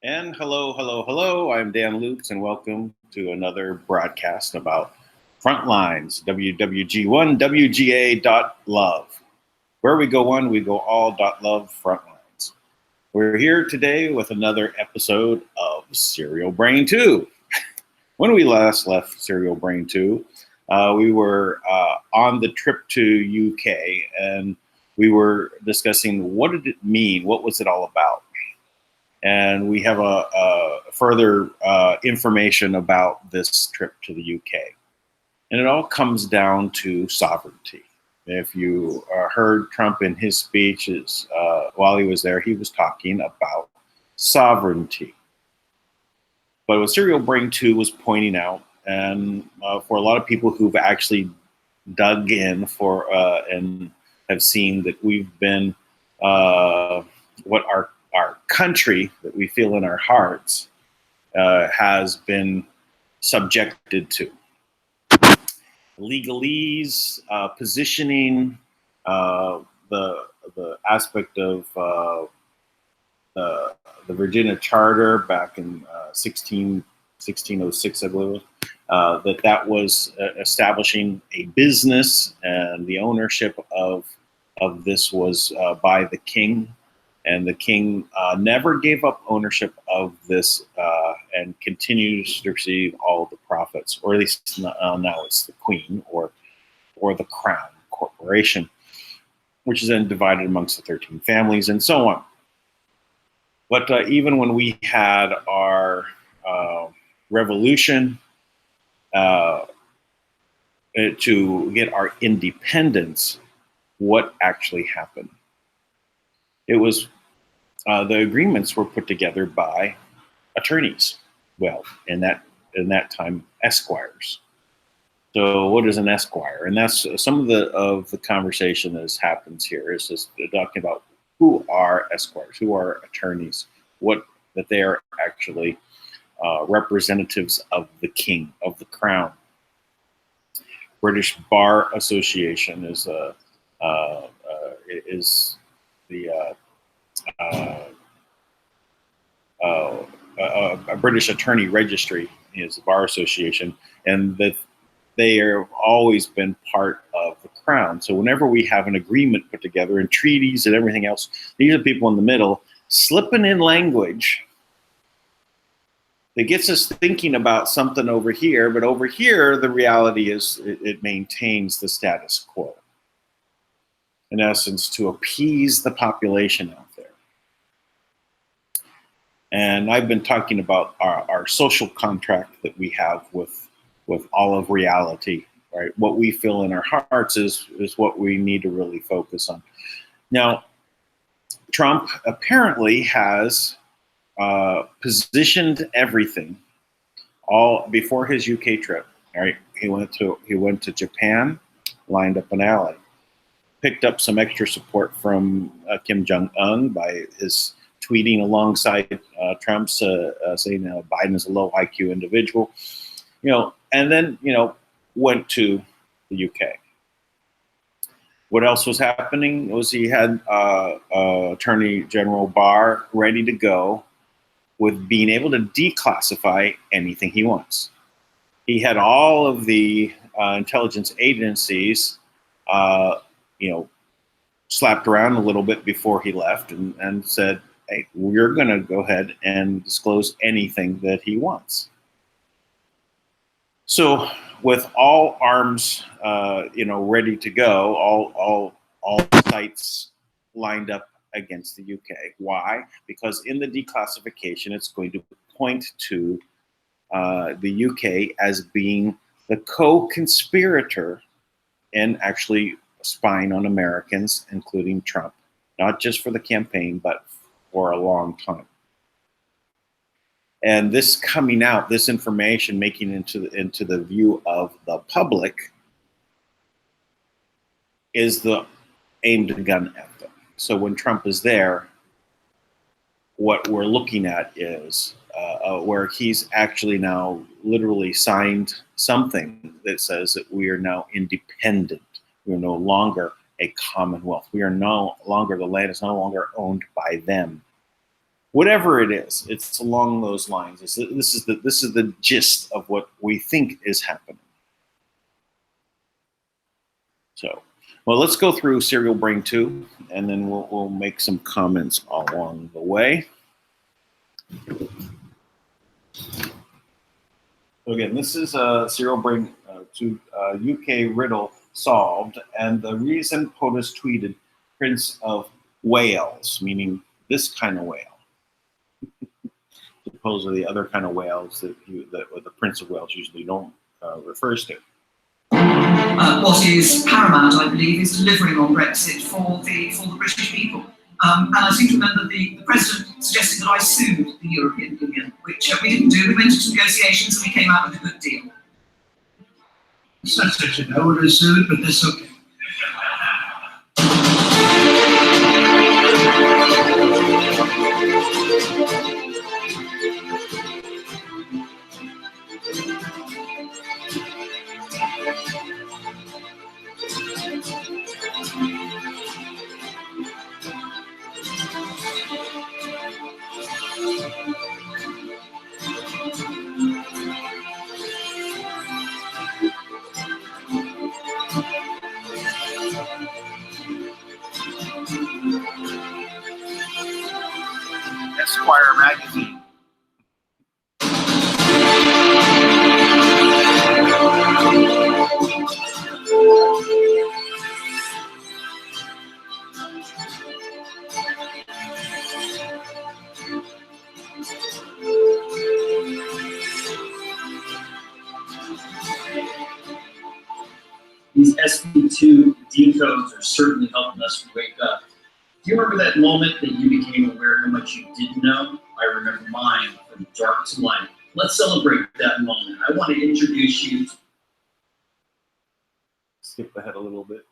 And hello. I'm Dan Lutz, and welcome to another broadcast about Frontlines, WWG1, WGA.love. Where we go one, we go all .love Frontlines. We're here today with another episode of Serial Brain 2. When we last left Serial Brain 2, we were on the trip to UK, and we were discussing what did it mean, what was it all about? And we have a further information about this trip to the UK. And it all comes down to sovereignty. If you heard Trump in his speeches while he was there, he was talking about sovereignty. But what Serial Brain 2 was pointing out, and for a lot of people who've actually dug in for and have seen that we've been what our country that we feel in our hearts has been subjected to. Legalese, positioning, the aspect of the Virginia Charter back in 1606, I believe, that was establishing a business, and the ownership of this was by the king. And the king never gave up ownership of this and continues to receive all the profits, or at least now it's the queen or the crown corporation, which is then divided amongst the 13 families and so on. But even when we had our revolution to get our independence, what actually happened? It was the agreements were put together by attorneys. Well, in that time, esquires. So what is an esquire? And that's some of the conversation that happens here is just talking about who are esquires, who are attorneys, that they are actually representatives of the king, of the crown. British Bar Association is the a British Attorney Registry is the Bar Association, and that they have always been part of the crown. So whenever we have an agreement put together and treaties and everything else, these are people in the middle slipping in language that gets us thinking about something over here, but over here, the reality is it maintains the status quo. In essence, to appease the population out there. And I've been talking about our social contract that we have with all of reality, right? What we feel in our hearts is what we need to really focus on. Now, Trump apparently has positioned everything all before his UK trip. Right, he went to Japan, lined up an ally, picked up some extra support from Kim Jong-un by his tweeting alongside Trump's saying Biden is a low IQ individual, and then went to the UK. What else was happening was he had Attorney General Barr ready to go with being able to declassify anything he wants. He had all of the intelligence agencies, slapped around a little bit before he left and said, hey, we're going to go ahead and disclose anything that he wants. So with all arms, ready to go, all sites lined up against the UK. Why? Because in the declassification, it's going to point to the UK as being the co-conspirator in actually spying on Americans, including Trump, not just for the campaign, but for a long time. And this coming out, this information making into the view of the public is the aimed gun at them. So when Trump is there, what we're looking at is where he's actually now literally signed something that says that we are now independent. We are no longer a commonwealth. We are no longer, the land is no longer owned by them. Whatever it is, it's along those lines. This is the gist of what we think is happening. So, well, let's go through Serial Brain 2, and then we'll make some comments along the way. So again, this is Serial Brain 2 UK riddle solved, and the reason POTUS tweeted Prince of Wales, meaning this kind of whale, opposed to the other kind of whales that the Prince of Wales usually refers to. What is paramount, I believe, is delivering on Brexit for the British people. And I seem to remember the President suggested that I sued the European Union, which we didn't do. We went into negotiations and we came out with a good deal. It's not such a no to sued, but that's okay. Esquire magazine. These SB2 decodes are certainly helping us wake up Do you remember that moment that you became aware how much you didn't know? I remember mine, from dark to light. Let's celebrate that moment. I want to introduce you to Skip ahead a little bit.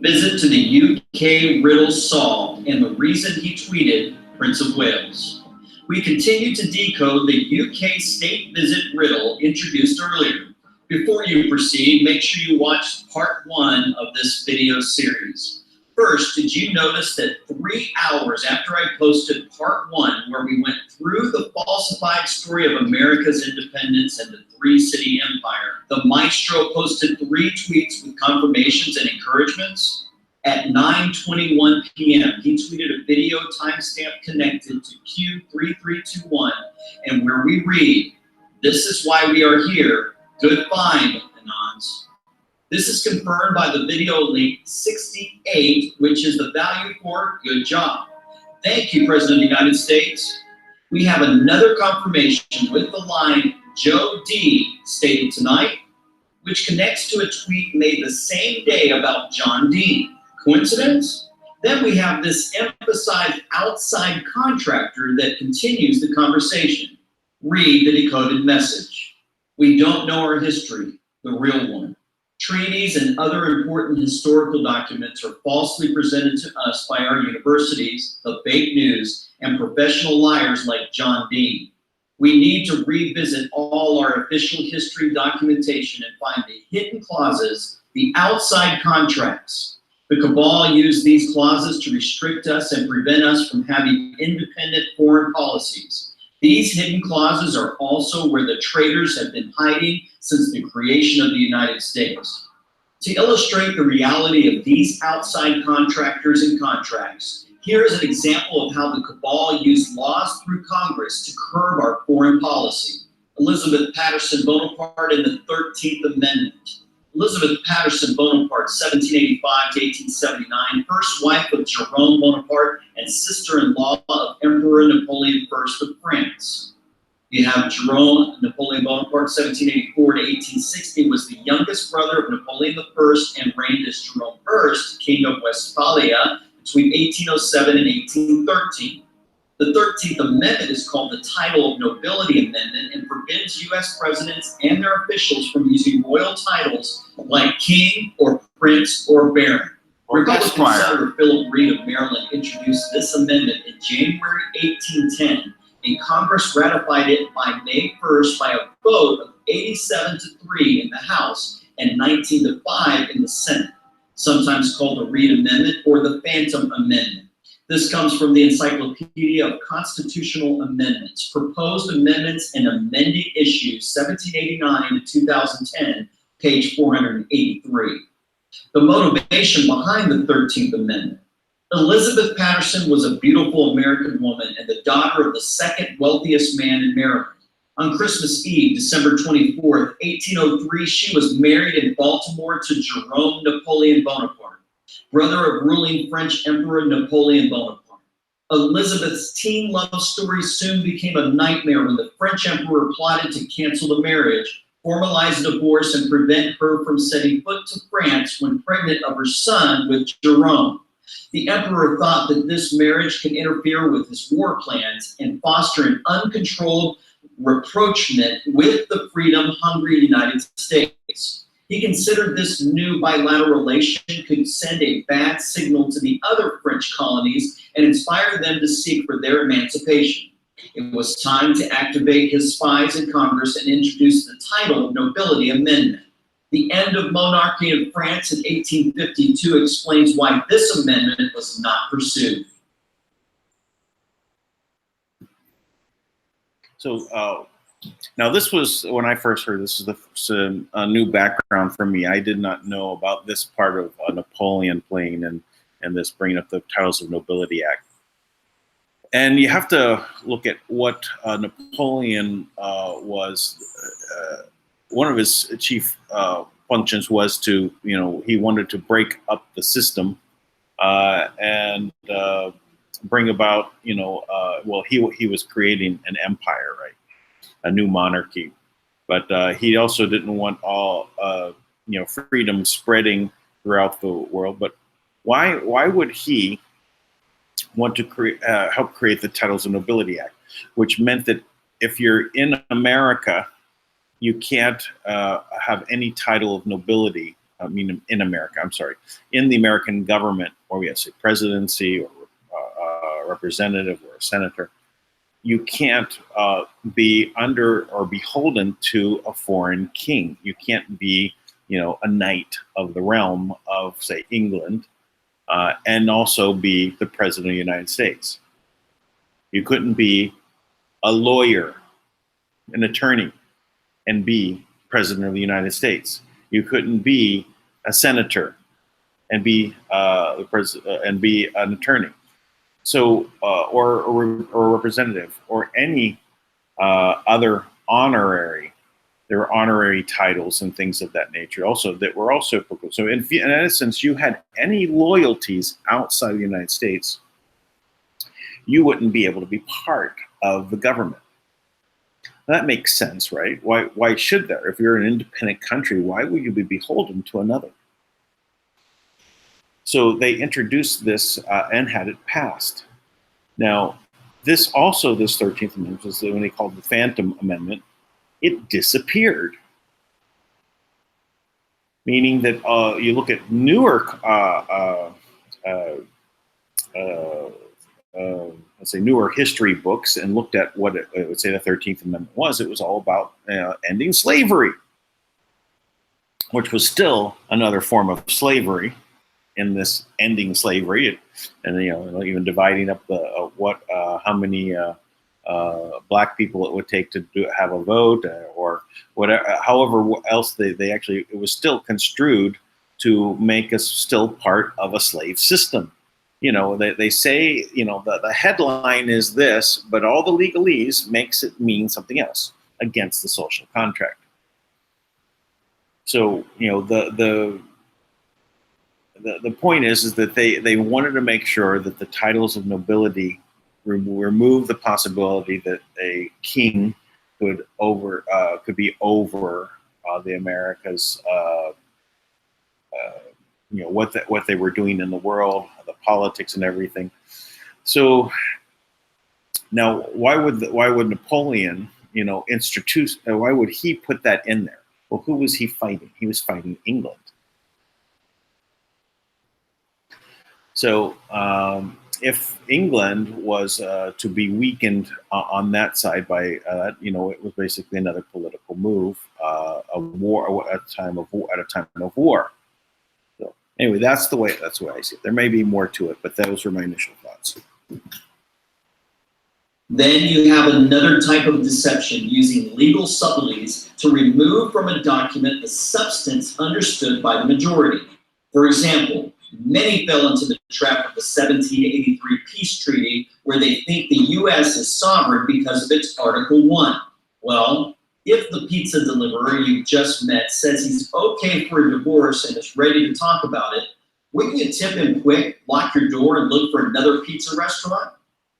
visit to the UK riddle solved and the reason he tweeted Prince of Wales. We continue to decode the UK state visit riddle introduced earlier. Before you proceed, make sure you watch part 1 of this video series. First, did you notice that 3 hours after I posted part 1, where we went through the falsified story of America's independence and the 3-city empire, the maestro posted 3 tweets with confirmations and encouragements? At 9:21 p.m., he tweeted a video timestamp connected to Q3321, and where we read, "This is why we are here. Good find, Anons." This is confirmed by the video link 68, which is the value for good job. Thank you, President of the United States. We have another confirmation with the line Joe D stated tonight, which connects to a tweet made the same day about John Dean. Coincidence? Then we have this emphasized outside contractor that continues the conversation. Read the decoded message. We don't know our history, the real one. Treaties and other important historical documents are falsely presented to us by our universities, the fake news, and professional liars like John Dean. We need to revisit all our official history documentation and find the hidden clauses, the outside contracts. The cabal used these clauses to restrict us and prevent us from having independent foreign policies. These hidden clauses are also where the traitors have been hiding since the creation of the United States. To illustrate the reality of these outside contractors and contracts, here is an example of how the cabal used laws through Congress to curb our foreign policy. Elizabeth Patterson Bonaparte and the 13th Amendment. Elizabeth Patterson Bonaparte, 1785 to 1879, first wife of Jerome Bonaparte and sister-in-law of Emperor Napoleon I of France. You have Jerome Napoleon Bonaparte, 1784 to 1860, was the youngest brother of Napoleon I and reigned as Jerome I, King of Westphalia, between 1807 and 1813. The 13th Amendment is called the Title of Nobility Amendment and forbids U.S. presidents and their officials from using royal titles like king or prince or baron. Republican Senator Philip Reed of Maryland introduced this amendment in January 1810, and Congress ratified it by May 1st by a vote of 87 to 3 in the House and 19 to 5 in the Senate, sometimes called the Reed Amendment or the Phantom Amendment. This comes from the Encyclopedia of Constitutional Amendments, Proposed Amendments and Amended Issues, 1789 to 2010, page 483. The motivation behind the 13th Amendment. Elizabeth Patterson was a beautiful American woman and the daughter of the second wealthiest man in Maryland. On Christmas Eve, December 24th, 1803, she was married in Baltimore to Jerome Napoleon Bonaparte, brother of ruling French Emperor Napoleon Bonaparte. Elizabeth's teen love story soon became a nightmare when the French emperor plotted to cancel the marriage, formalize a divorce, and prevent her from setting foot to France when pregnant of her son with Jerome. The emperor thought that this marriage could interfere with his war plans and foster an uncontrolled rapprochement with the freedom-hungry United States. He considered this new bilateral relation could send a bad signal to the other French colonies and inspire them to seek for their emancipation. It was time to activate his spies in Congress and introduce the Title of Nobility Amendment. The end of monarchy in France in 1852 explains why this amendment was not pursued. So now this was, when I first heard this, is a new background for me. I did not know about this part of Napoleon playing and this bringing up the Titles of Nobility Act. And you have to look at what Napoleon was. One of his chief functions was to, he wanted to break up the system and bring about, well, he was creating an empire, right? A new monarchy. But he also didn't want all, freedom spreading throughout the world. But why would he want to help create the Titles of Nobility Act, which meant that if you're in America, you can't have any title of nobility. I mean, in America, I'm sorry, in the American government, or we have say presidency or representative or a senator, you can't be under or beholden to a foreign king. You can't be, a knight of the realm of, say, England, and also be the president of the United States. You couldn't be a lawyer, an attorney, and be president of the United States. You couldn't be a senator and be the president and be an attorney. So, or a representative, or any other honorary. There were honorary titles and things of that nature also that were also applicable. So in essence, you had any loyalties outside of the United States, you wouldn't be able to be part of the government. That makes sense, right? Why should there? If you're an independent country, why would you be beholden to another? So they introduced this and had it passed. Now, this 13th Amendment, was when they called the Phantom Amendment, it disappeared. Meaning that you look at newer, let's say newer history books and looked at what it would say the 13th Amendment was. It was all about ending slavery, which was still another form of slavery in this ending slavery, and even dividing up the how many black people it would take to have a vote, or whatever. However else they actually, it was still construed to make us still part of a slave system. They say, the headline is this, but all the legalese makes it mean something else, against the social contract. So, the point is that they wanted to make sure that the titles of nobility remove the possibility that a king could be over the Americas, what they were doing in the world, the politics and everything. So now, why would Napoleon, introduce? Why would he put that in there? Well, who was he fighting? He was fighting England. So if England was to be weakened on that side by, it was basically another political move, a war at a time of war. So anyway, that's the way I see it. There may be more to it, but those were my initial thoughts. Then you have another type of deception using legal subtleties to remove from a document the substance understood by the majority. For example, many fell into the trap of the 1783 peace treaty, where they think the U.S. is sovereign because of its Article 1. Well, if the pizza deliverer you just met says he's okay for a divorce and is ready to talk about it, wouldn't you tip him quick, lock your door, and look for another pizza restaurant?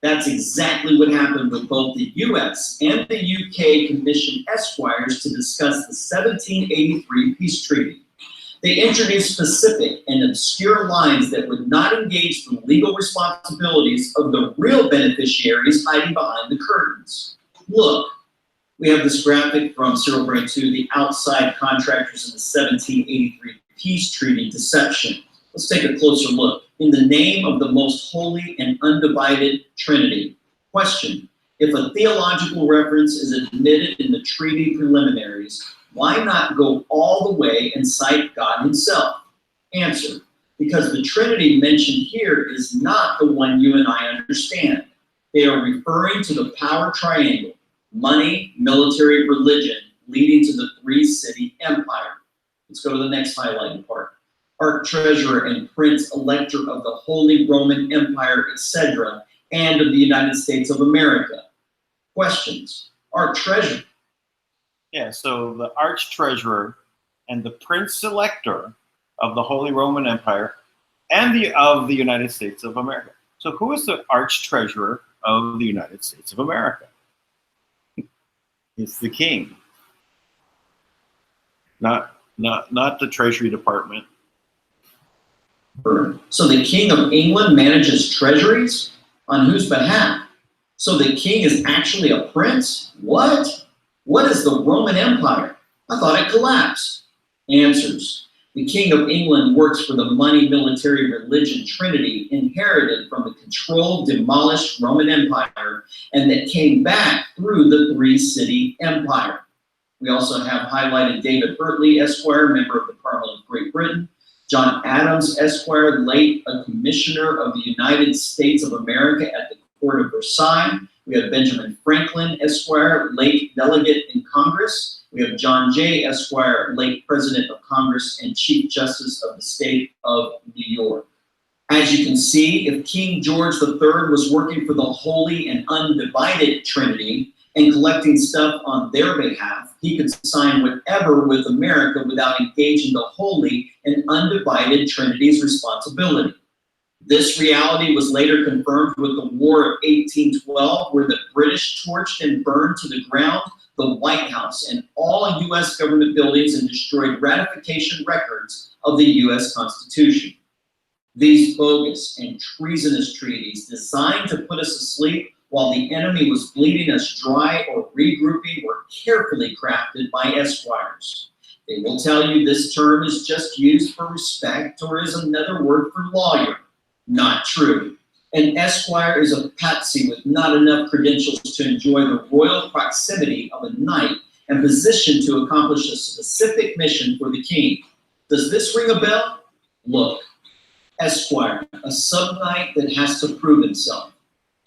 That's exactly what happened with both the U.S. and the U.K. commissioned esquires to discuss the 1783 peace treaty. They introduced specific and obscure lines that would not engage the legal responsibilities of the real beneficiaries hiding behind the curtains. Look, we have this graphic from Cyril Brand 2, the outside contractors in the 1783 peace treaty deception. Let's take a closer look. In the name of the most holy and undivided Trinity. Question: if a theological reference is admitted in the treaty preliminaries, why not go all the way and cite God himself? Answer: because the Trinity mentioned here is not the one you and I understand. They are referring to the power triangle: money, military, religion, leading to the three-city empire. Let's go to the next highlighted part. Arch-treasurer and prince-elector of the Holy Roman Empire, etc., and of the United States of America. Questions? Arch-treasurer. Yeah, so the arch-treasurer and the prince-elector of the Holy Roman Empire and of the United States of America. So who is the arch-treasurer of the United States of America? It's the king. Not the Treasury Department. Byrne. So the King of England manages treasuries? On whose behalf? So the king is actually a prince? What? What is the Roman Empire? I thought it collapsed. Answers. The King of England works for the money, military, religion trinity inherited from the controlled, demolished Roman Empire and that came back through the three-city empire. We also have highlighted David Bertley, Esquire, member of the Parliament of Great Britain, John Adams, Esquire, late a commissioner of the United States of America at the Court of Versailles. We have Benjamin Franklin, Esquire, late delegate in Congress. We have John Jay, Esquire, late president of Congress and Chief Justice of the State of New York. As you can see, if King George III was working for the Holy and Undivided Trinity and collecting stuff on their behalf, he could sign whatever with America without engaging the Holy and Undivided Trinity's responsibility. This reality was later confirmed with the War of 1812, where the British torched and burned to the ground the White House and all U.S. government buildings and destroyed ratification records of the U.S. Constitution. These bogus and treasonous treaties designed to put us asleep while the enemy was bleeding us dry or regrouping were carefully crafted by esquires. They will tell you this term is just used for respect or is another word for lawyer. Not true. An esquire is a patsy with not enough credentials to enjoy the royal proximity of a knight and positioned to accomplish a specific mission for the king. Does this ring a bell? Look, esquire, a sub-knight that has to prove himself.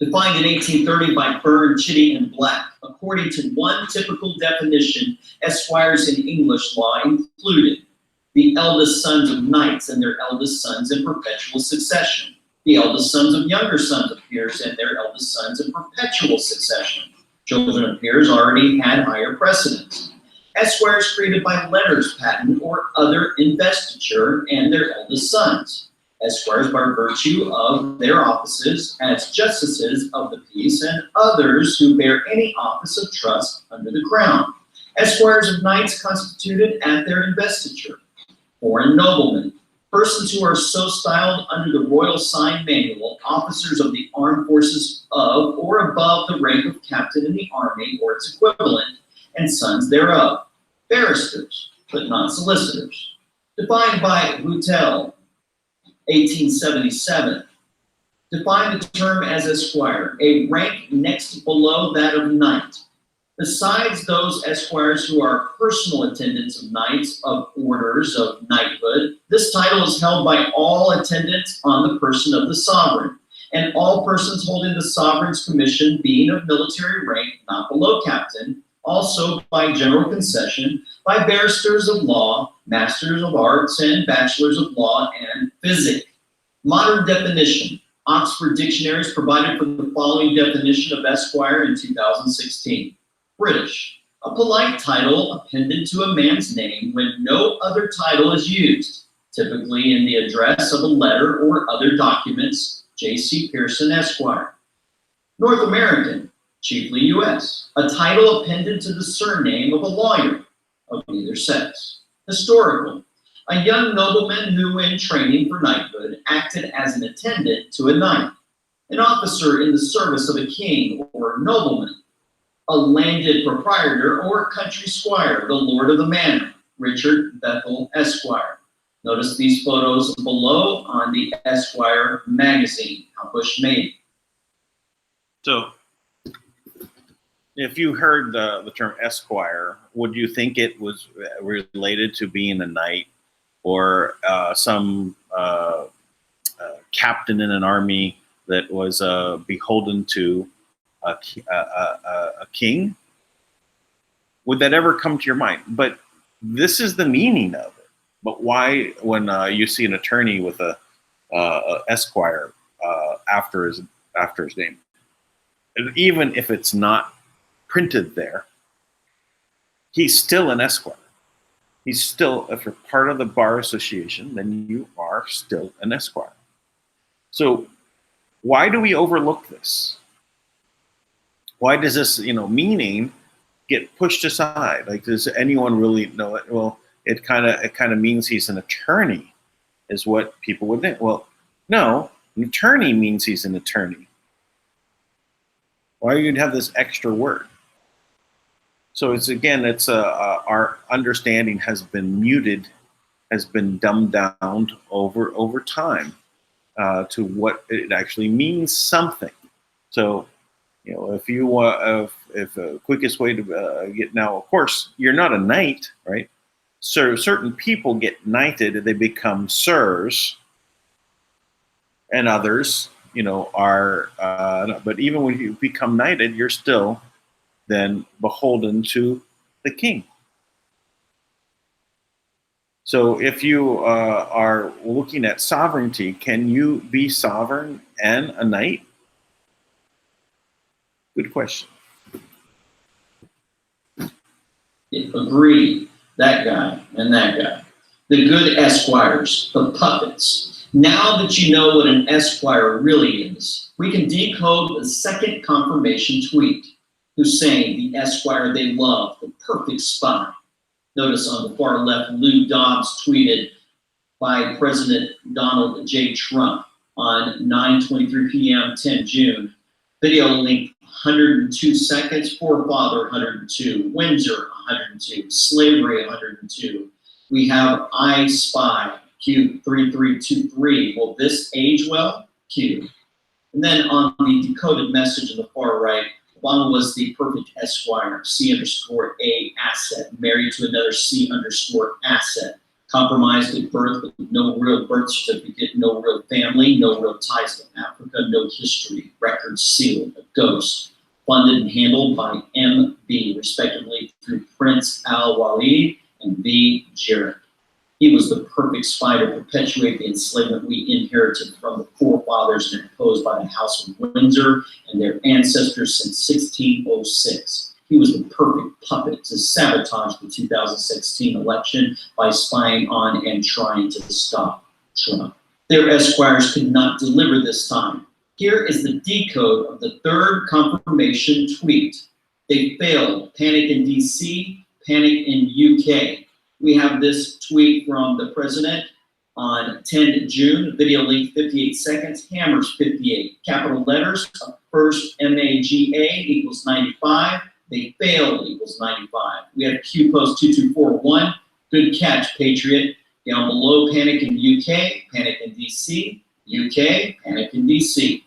Defined in 1830 by Byrne, Chitty, and Black, according to one typical definition, esquires in English law included the eldest sons of knights and their eldest sons in perpetual succession, the eldest sons of younger sons of peers and their eldest sons in perpetual succession. Children of peers already had higher precedence. Esquires created by letters patent or other investiture and their eldest sons. Esquires by virtue of their offices as justices of the peace and others who bear any office of trust under the crown. Esquires of knights constituted at their investiture. Foreign noblemen, persons who are so styled under the royal sign manual, officers of the armed forces of or above the rank of captain in the army or its equivalent, and sons thereof. Barristers, but not solicitors. Defined by Boutel, 1877. Define the term as esquire, a rank next below that of knight. Besides those esquires who are personal attendants of knights of orders of knighthood, this title is held by all attendants on the person of the sovereign, and all persons holding the sovereign's commission being of military rank not below captain, also by general concession, by barristers of law, masters of arts, and bachelors of law and physic. Modern definition. Oxford Dictionaries provided for the following definition of esquire in 2016. British. A polite title appended to a man's name when no other title is used, typically in the address of a letter or other documents, J.C. Pearson, Esquire. North American. Chiefly U.S., a title appended to the surname of a lawyer of either sex. Historical, a young nobleman who, in training for knighthood, acted as an attendant to a knight. An officer in the service of a king or nobleman. A landed proprietor or country squire, the lord of the manor, Richard Bethel, Esquire. Notice these photos below on the Esquire magazine, published May. So, if you heard the term esquire, would you think it was related to being a knight or some captain in an army that was beholden to a king? Would that ever come to your mind? But this is the meaning of it. But why, when you see an attorney with a esquire after his name, even if it's not printed there, he's still an esquire. He's still, if you're part of the bar association, then you are still an esquire. So why do we overlook this? Why does this, meaning get pushed aside? Like, does anyone really know it? Well, it kind of means he's an attorney, is what people would think. Well, no, an attorney means he's an attorney. Why you'd have this extra word? So it's again, it's our understanding has been muted, has been dumbed down over time to what it actually means something. So, you know, if you if the quickest way to get now, of course, you're not a knight, right? So certain people get knighted, they become sirs, and others, you know, are. But even when you become knighted, you're still then beholden to the king. So if you are looking at sovereignty, can you be sovereign and a knight? Good question. Agreed. That guy and that guy. The good esquires, the puppets. Now that you know what an esquire really is, we can decode the second confirmation tweet. Hussein, the esquire they love, the perfect spy. Notice on the far left, Lou Dobbs tweeted by President Donald J. Trump on 9:23 p.m. 10 June. Video link 102 seconds, forefather 102, Windsor 102, slavery 102. We have I Spy, Q 3323. Will this age well? Q. And then on the decoded message in the far right, Obama was the perfect esquire, C_A asset, married to another C_ asset, compromised at birth with no real birth certificate, no real family, no real ties to Africa, no history, record sealed, a ghost, funded and handled by MB, respectively, through Prince Al-Walid and V. Jarrett. He was the perfect spy to perpetuate the enslavement we inherited from the forefathers and imposed by the House of Windsor and their ancestors since 1606. He was the perfect puppet to sabotage the 2016 election by spying on and trying to stop Trump. Their esquires could not deliver this time. Here is the decode of the third confirmation tweet. They failed. Panic in DC, panic in UK. We have this tweet from the president on 10 June, video length 58 seconds, hammers 58, capital letters, first MAGA equals 95, they failed equals 95. We have Q post 2241, good catch, Patriot. Down below, panic in UK, panic in DC, UK, panic in DC.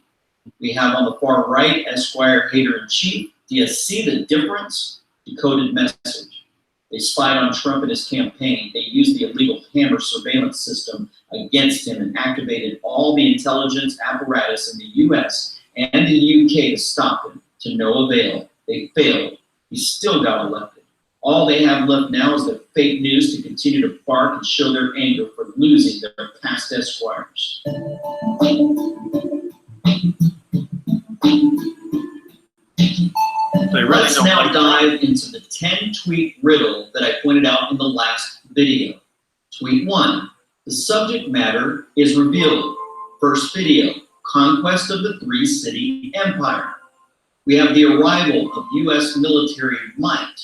We have on the far right, Esquire Hater in Chief. Do you see the difference? Decoded message. They spied on Trump and his campaign. They used the illegal hammer surveillance system against him and activated all the intelligence apparatus in the US and the UK to stop him, to no avail. They failed. He still got elected. All they have left now is their fake news to continue to bark and show their anger for losing their past esquires. Let's now dive into the 10-tweet riddle that I pointed out in the last video. Tweet 1, the subject matter is revealed. First video, conquest of the three-city empire. We have the arrival of U.S. military might.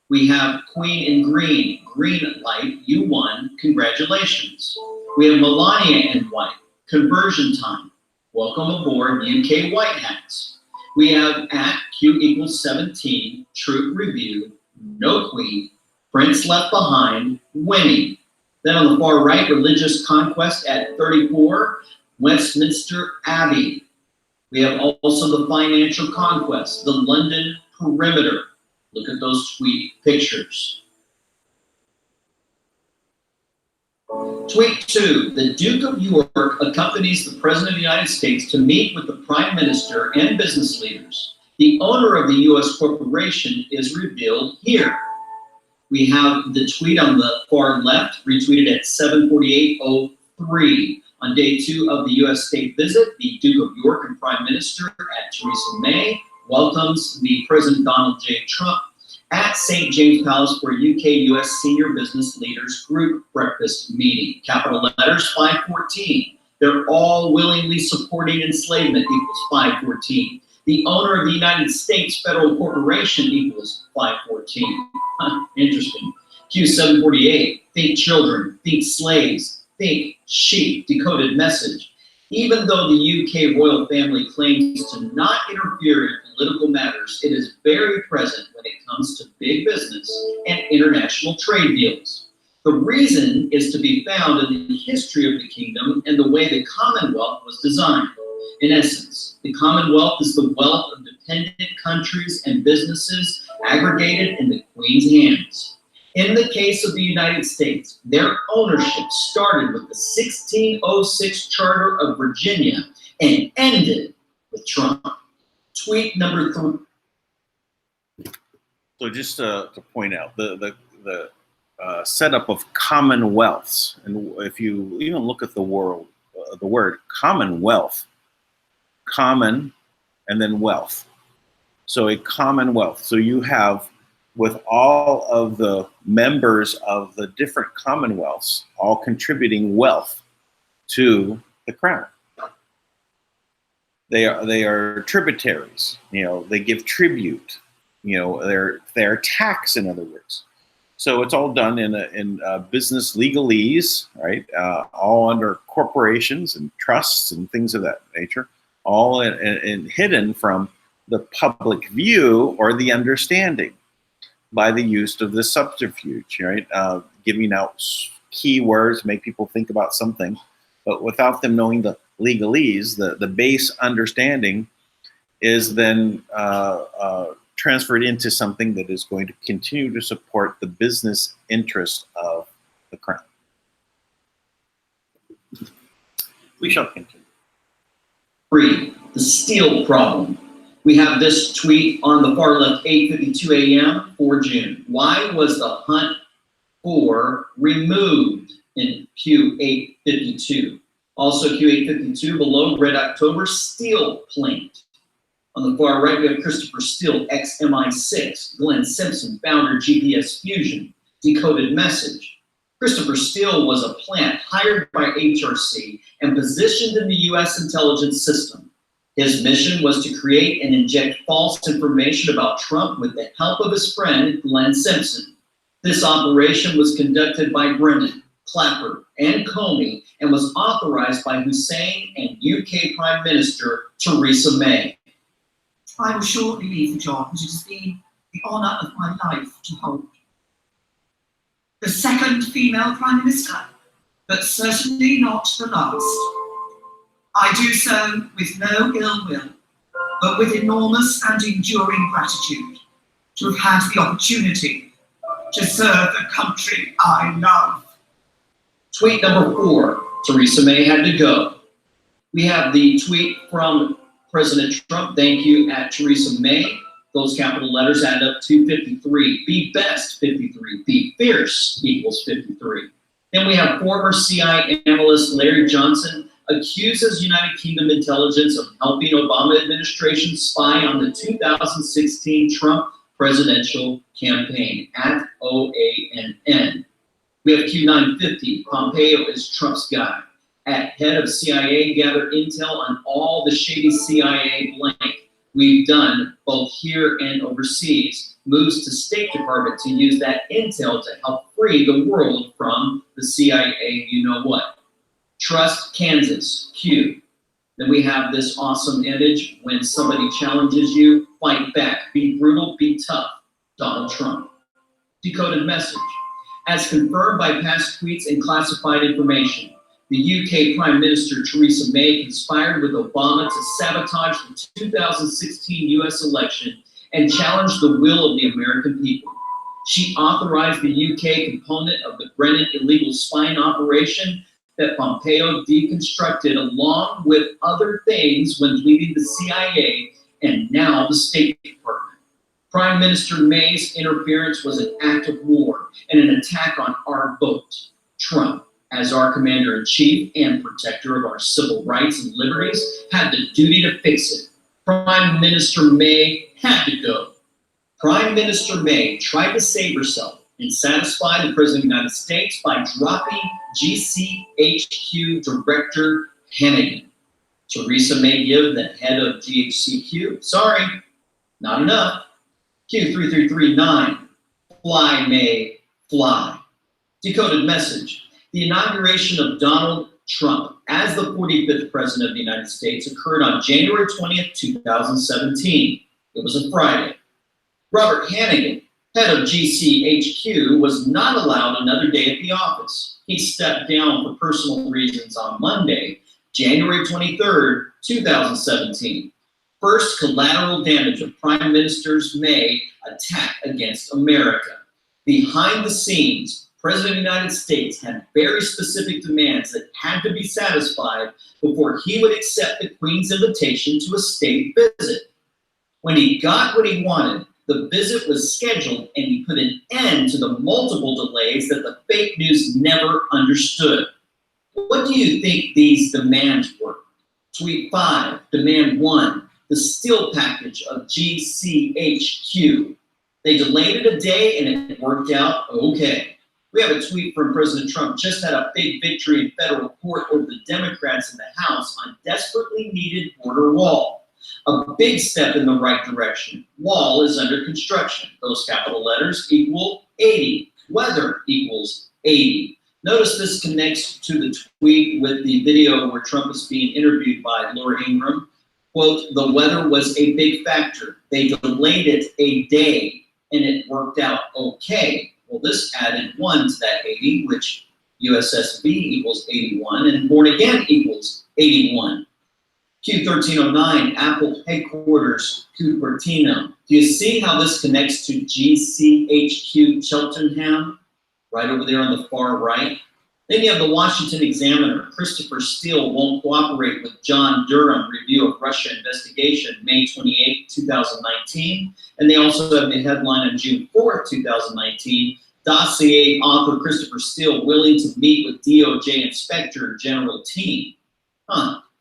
We have Queen in green, green light, you won, congratulations. We have Melania in white, conversion time. Welcome aboard, UK White Hats. We have at Q equals 17, troop review, no queen, prince left behind, winning. Then on the far right, religious conquest at 34, Westminster Abbey. We have also the financial conquest, the London perimeter. Look at those tweet pictures. Tweet 2, the Duke of York accompanies the President of the United States to meet with the Prime Minister and business leaders. The owner of the U.S. corporation is revealed here. We have the tweet on the far left, retweeted at 7:48:03. On day 2 of the U.S. state visit, the Duke of York and Prime Minister at Theresa May welcomes the President Donald J. Trump at St. James Palace for UK-US Senior Business Leaders Group Breakfast Meeting. Capital letters 514. They're all willingly supporting enslavement equals 514. The owner of the United States Federal Corporation equals 514. Interesting. Q748. Think children, think slaves, fake, cheap, decoded message. Even though the UK royal family claims to not interfere in political matters, it is very present when it comes to big business and international trade deals. The reason is to be found in the history of the kingdom and the way the Commonwealth was designed. In essence, the Commonwealth is the wealth of dependent countries and businesses aggregated in the Queen's hands. In the case of the United States, their ownership started with the 1606 Charter of Virginia and ended with Trump. Tweet number 3. So just to point out, the setup of commonwealths, and if you even look at the word commonwealth, common and then wealth. So a commonwealth. So you have, with all of the members of the different commonwealths, all contributing wealth to the crown. They are tributaries. You know, they give tribute. You know, they're tax, in other words. So it's all done in business legalese, right? All under corporations and trusts and things of that nature, all in hidden from the public view or the understanding by the use of this subterfuge, right? Giving out keywords, make people think about something, but without them knowing the legalese, the base understanding is then transferred into something that is going to continue to support the business interest of the crown. We shall continue. 3, the steal problem. We have this tweet on the far left, 8:52 a.m. for June. Why was the hunt for removed in Q852? Also Q852 below, Red October Steele plant. On the far right, we have Christopher Steele, ex-MI6, Glenn Simpson, founder GPS Fusion, decoded message. Christopher Steele was a plant hired by HRC and positioned in the U.S. intelligence system. His mission was to create and inject false information about Trump with the help of his friend, Glenn Simpson. This operation was conducted by Brennan, Clapper, and Comey and was authorized by Hussein and UK Prime Minister Theresa May. I will shortly leave the job, which has been the honour of my life to hold. The second female Prime Minister, but certainly not the last. I do so with no ill will, but with enormous and enduring gratitude to have had the opportunity to serve the country I love. Tweet number 4, Theresa May had to go. We have the tweet from President Trump, thank you, at Theresa May. Those capital letters add up to 53. Be best, 53. Be fierce equals 53. Then we have former CIA analyst Larry Johnson accuses United Kingdom intelligence of helping Obama administration spy on the 2016 Trump presidential campaign at OANN. We have Q950, Pompeo is Trump's guy. At head of CIA, gather intel on all the shady CIA blank we've done both here and overseas, moves to State Department to use that intel to help free the world from the CIA you-know-what. Trust Kansas, Q. Then we have this awesome image. When somebody challenges you, fight back. Be brutal, be tough. Donald Trump. Decoded message. As confirmed by past tweets and classified information, the UK Prime Minister Theresa May conspired with Obama to sabotage the 2016 US election and challenge the will of the American people. She authorized the UK component of the Brennan illegal spying operation that Pompeo deconstructed along with other things when leading the CIA and now the State Department. Prime Minister May's interference was an act of war and an attack on our vote. Trump, as our commander-in-chief and protector of our civil rights and liberties, had the duty to fix it. Prime Minister May had to go. Prime Minister May tried to save herself and satisfy the President of the United States by dropping GCHQ Director Hennigan. Theresa May give the head of GHCQ, sorry, not enough. Q3339, fly May, fly. Decoded message. The The inauguration of Donald Trump as the 45th President of the United States occurred on January 20th, 2017. It was a Friday. Robert Hannigan, head of GCHQ, was not allowed another day at the office. He stepped down for personal reasons on Monday, January 23rd, 2017. First collateral damage of Prime Minister May's attack against America. Behind the scenes, President of the United States had very specific demands that had to be satisfied before he would accept the Queen's invitation to a state visit. When he got what he wanted, the visit was scheduled and he put an end to the multiple delays that the fake news never understood. What do you think these demands were? Tweet 5, Demand 1, the steel package of GCHQ. They delayed it a day and it worked out okay. We have a tweet from President Trump just had a big victory in federal court over the Democrats in the House on desperately needed border wall. A big step in the right direction. Wall is under construction. Those capital letters equal 80. Weather equals 80. Notice this connects to the tweet with the video where Trump is being interviewed by Laura Ingraham. Quote, the weather was a big factor. They delayed it a day and it worked out okay. Well, this added 1 to that 80, which USSB equals 81 and born again equals 81. Q1309, Apple headquarters, Cupertino. Do you see how this connects to GCHQ Cheltenham? Right over there on the far right. Then you have the Washington Examiner. Christopher Steele won't cooperate with John Durham review of Russia investigation, May 28, 2019. And they also have the headline on June 4, 2019. Dossier author Christopher Steele willing to meet with DOJ Inspector General team.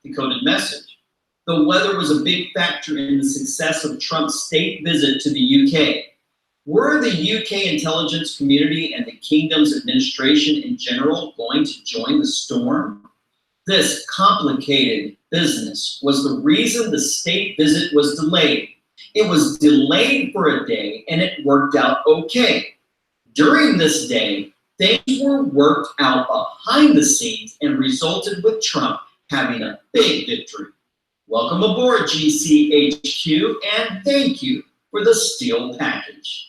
Decoded message. The weather was a big factor in the success of Trump's state visit to the UK. Were the UK intelligence community and the kingdom's administration in general going to join the storm? This complicated business was the reason the state visit was delayed. It was delayed for a day and it worked out okay. During this day, things were worked out behind the scenes and resulted with Trump having a big victory. Welcome aboard, GCHQ, and thank you for the steel package.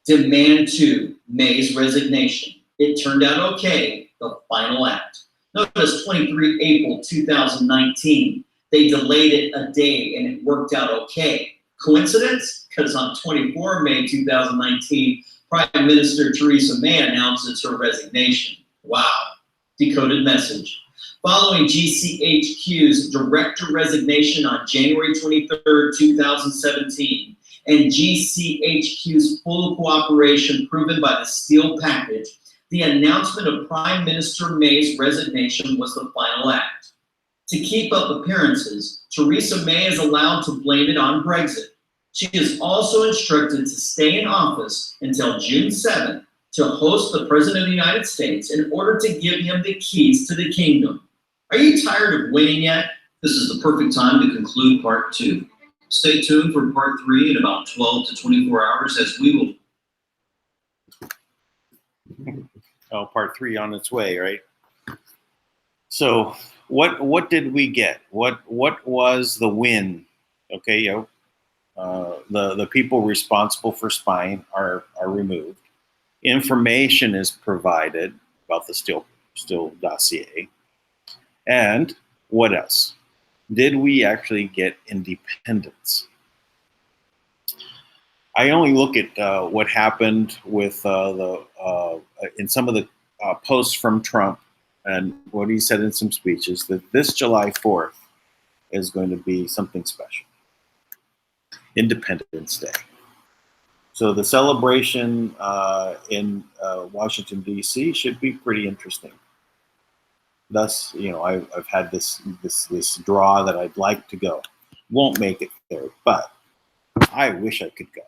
Demand 2, May's resignation. It turned out okay, the final act. Notice 23 April 2019. They delayed it a day and it worked out okay. Coincidence? Because on 24 May 2019, Prime Minister Theresa May announces her resignation. Wow. Decoded message. Following GCHQ's director resignation on January 23, 2017, and GCHQ's full cooperation proven by the steel package, the announcement of Prime Minister May's resignation was the final act. To keep up appearances, Theresa May is allowed to blame it on Brexit. She is also instructed to stay in office until June 7th to host the President of the United States in order to give him the keys to the kingdom. Are you tired of winning yet? This is the perfect time to conclude part 2. Stay tuned for part 3 in about 12 to 24 hours as we will. Oh, part 3 on its way, right? So what did we get? What was the win? Okay, the people responsible for spying are removed. Information is provided about the Steele dossier. And what else? Did we actually get independence? I only look at what happened with in some of the posts from Trump and what he said in some speeches, that this July 4th is going to be something special. Independence Day. So the celebration in Washington, D.C. should be pretty interesting. Thus, I've had this draw that I'd like to go. Won't make it there, but I wish I could go.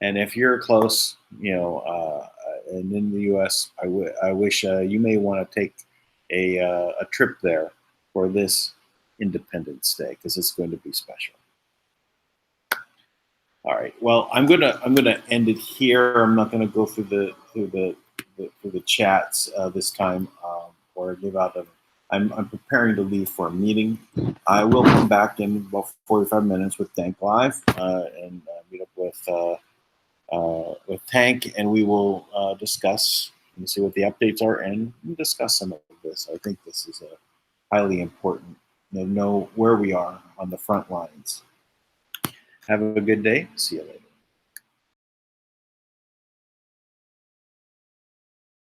And if you're close, and in the U.S., I wish you may want to take a trip there for this Independence Day, because it's going to be special. All right. Well, I'm gonna end it here. I'm not gonna go through the the chats this time, or give out a. I'm preparing to leave for a meeting. I will come back in about 45 minutes with Dank Live and meet up with Tank, and we will discuss and see what the updates are and discuss some of this. I think this is a highly important to know where we are on the front lines. Have a good day. See you later.